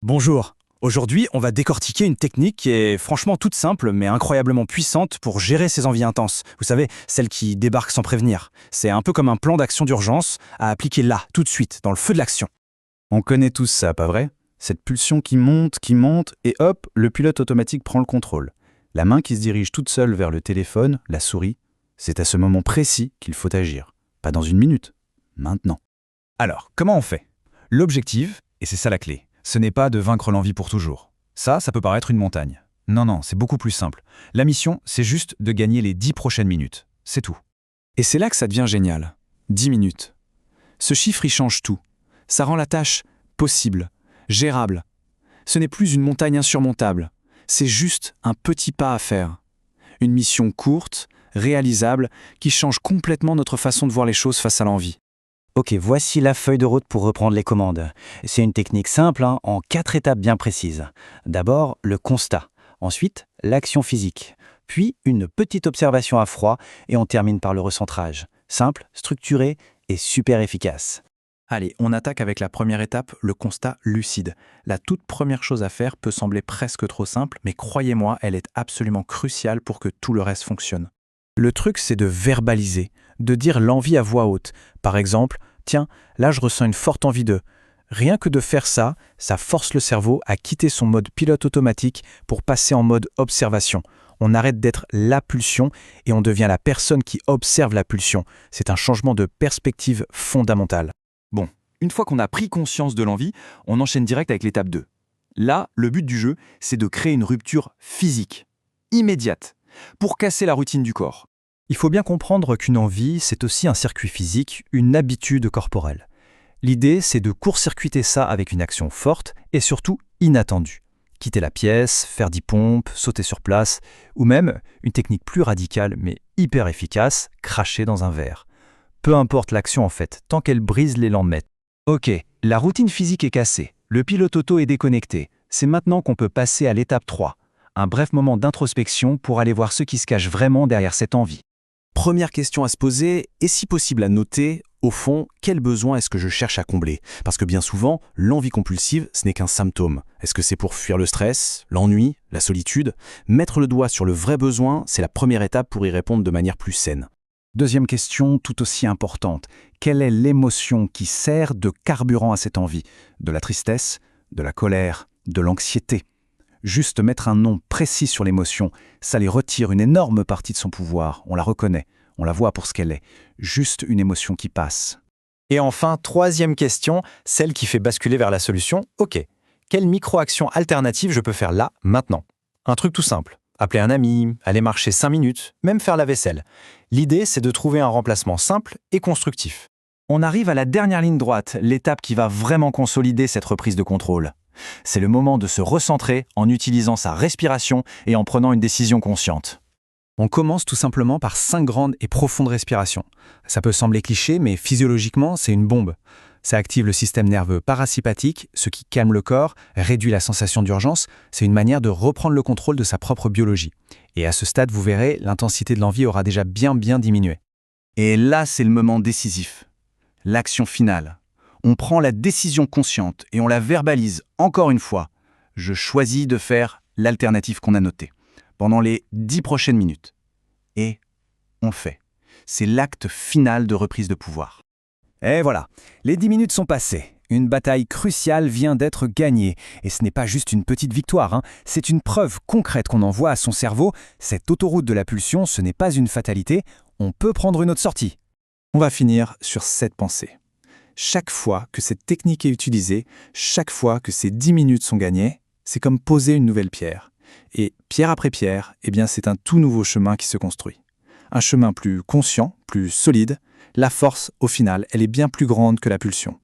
Bonjour. Aujourd'hui, on va décortiquer une technique qui est franchement toute simple mais incroyablement puissante pour gérer ces envies intenses. Vous savez, celles qui débarquent sans prévenir. C'est un peu comme un plan d'action d'urgence à appliquer là, tout de suite, dans le feu de l'action. On connaît tous ça, pas vrai? Cette pulsion qui monte, et hop, le pilote automatique prend le contrôle. La main qui se dirige toute seule vers le téléphone, la souris, c'est à ce moment précis qu'il faut agir. Pas dans une minute, maintenant. Alors, comment on fait? L'objectif, et c'est ça la clé, ce n'est pas de vaincre l'envie pour toujours. Ça peut paraître une montagne. Non, c'est beaucoup plus simple. La mission, c'est juste de gagner les 10 prochaines minutes. C'est tout. Et c'est là que ça devient génial. 10 minutes. Ce chiffre, il change tout. Ça rend la tâche possible, gérable. Ce n'est plus une montagne insurmontable. C'est juste un petit pas à faire. Une mission courte, réalisable, qui change complètement notre façon de voir les choses face à l'envie. Ok, voici la feuille de route pour reprendre les commandes. C'est une technique simple, en 4 étapes bien précises. D'abord, le constat. Ensuite, l'action physique. Puis, une petite observation à froid et on termine par le recentrage. Simple, structuré et super efficace. Allez, on attaque avec la première étape, le constat lucide. La toute première chose à faire peut sembler presque trop simple, mais croyez-moi, elle est absolument cruciale pour que tout le reste fonctionne. Le truc, c'est de verbaliser, de dire l'envie à voix haute. Par exemple, tiens, là je ressens une forte envie de... Rien que de faire ça, ça force le cerveau à quitter son mode pilote automatique pour passer en mode observation. On arrête d'être la pulsion et on devient la personne qui observe la pulsion. C'est un changement de perspective fondamental. Bon, une fois qu'on a pris conscience de l'envie, on enchaîne direct avec l'étape 2. Là, le but du jeu, c'est de créer une rupture physique, immédiate, pour casser la routine du corps. Il faut bien comprendre qu'une envie, c'est aussi un circuit physique, une habitude corporelle. L'idée, c'est de court-circuiter ça avec une action forte et surtout inattendue. Quitter la pièce, faire 10 pompes, sauter sur place, ou même, une technique plus radicale mais hyper efficace, cracher dans un verre. Peu importe l'action en fait, tant qu'elle brise l'élan de maître. Ok, la routine physique est cassée, le pilote auto est déconnecté. C'est maintenant qu'on peut passer à l'étape 3. Un bref moment d'introspection pour aller voir ce qui se cache vraiment derrière cette envie. Première question à se poser, et si possible à noter, au fond, quel besoin est-ce que je cherche à combler? Parce que bien souvent, l'envie compulsive, ce n'est qu'un symptôme. Est-ce que c'est pour fuir le stress, l'ennui, la solitude? Mettre le doigt sur le vrai besoin, c'est la première étape pour y répondre de manière plus saine. Deuxième question, tout aussi importante. Quelle est l'émotion qui sert de carburant à cette envie? De la tristesse, de la colère, de l'anxiété? Juste mettre un nom précis sur l'émotion, ça les retire une énorme partie de son pouvoir. On la reconnaît, on la voit pour ce qu'elle est. Juste une émotion qui passe. Et enfin, troisième question, celle qui fait basculer vers la solution. Ok, quelle micro-action alternative je peux faire là, maintenant? Un truc tout simple. Appeler un ami, aller marcher 5 minutes, même faire la vaisselle. L'idée, c'est de trouver un remplacement simple et constructif. On arrive à la dernière ligne droite, l'étape qui va vraiment consolider cette reprise de contrôle. C'est le moment de se recentrer en utilisant sa respiration et en prenant une décision consciente. On commence tout simplement par 5 grandes et profondes respirations. Ça peut sembler cliché, mais physiologiquement, c'est une bombe. Ça active le système nerveux parasympathique, ce qui calme le corps, réduit la sensation d'urgence. C'est une manière de reprendre le contrôle de sa propre biologie. Et à ce stade, vous verrez, l'intensité de l'envie aura déjà bien diminué. Et là, c'est le moment décisif. L'action finale. On prend la décision consciente et on la verbalise encore une fois. Je choisis de faire l'alternative qu'on a notée pendant les 10 prochaines minutes. Et on fait. C'est l'acte final de reprise de pouvoir. Et voilà, les 10 minutes sont passées. Une bataille cruciale vient d'être gagnée. Et ce n'est pas juste une petite victoire, c'est une preuve concrète qu'on envoie à son cerveau. Cette autoroute de la pulsion, ce n'est pas une fatalité. On peut prendre une autre sortie. On va finir sur cette pensée. Chaque fois que cette technique est utilisée, chaque fois que ces 10 minutes sont gagnées, c'est comme poser une nouvelle pierre. Et pierre après pierre, c'est un tout nouveau chemin qui se construit. Un chemin plus conscient, plus solide. La force, au final, elle est bien plus grande que la pulsion.